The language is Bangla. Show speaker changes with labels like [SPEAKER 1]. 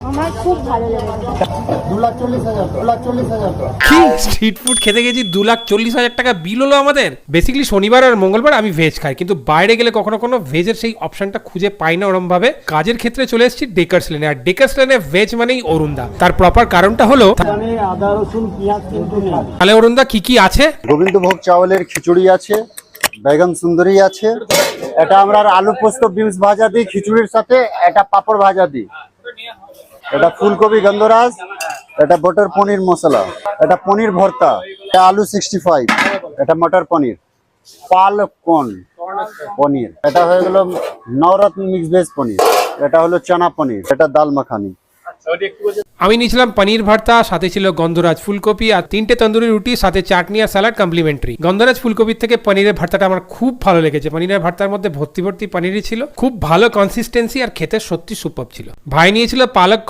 [SPEAKER 1] আমার খুব ভালো লেগেছে।
[SPEAKER 2] 2,40,000
[SPEAKER 3] কি স্ট্রিট ফুড খেতে গেছি 2,40,000 টাকা বিল হলো আমাদের। বেসিক্যালি শনিবার আর মঙ্গলবার আমি ভেজ খাই, কিন্তু বাইরে গেলে কখনো কোনো ভেজের সেই অপশনটা খুঁজে পাই না ওরম ভাবে। কাজের ক্ষেত্রে চলে এসেছি ডেকার্স লেনে, আর ডেকার্স লেনে ভেজ মানেই অরুণদা। তার প্রপার কারণটা হলো
[SPEAKER 2] আদা রসুন পেঁয়াজ কিন্তু নেই।
[SPEAKER 3] তাহলে অরুণদা কি কি আছে?
[SPEAKER 4] গোবিন্দভোগ চাউলের খিচুড়ি আছে, বেগন সুন্দরী আছে, এটা আমরা আলু পোস্ত বিনস ভাজা দিই খিচুড়ির সাথে, এটা পাপড় ভাজা দিই, এটা ফুলকপি গন্ধরাজ, এটা বটর পনির মশলা, এটা পনির ভর্তা, এটা আলু 65, এটা মটর পনির, পালক পনির, এটা হয়ে গেল নবরত্ন মিক্স ভেজ পনির, এটা হলো চানা পনির, এটা ডাল মাখানি।
[SPEAKER 3] আমি নিয়েছিলাম পনির ভর্তা, সাথে ছিল গন্ধরাজ ফুলকপি আর 3টে তন্দুরি রুটি, সাথে চাটনি আর স্যালাড কমপ্লিমেন্টারি। গন্ধরাজ ফুলকপির থেকে পনিরের ভর্তাটা আমার খুব ভালো লেগেছে। পনিরের ভর্তার মধ্যে ভর্তি ভর্তি পনিরই ছিল, খুব ভালো কনসিস্টেন্সি আর খেতে সত্যি সুপার ছিল। ভাই নিয়েছিল পালক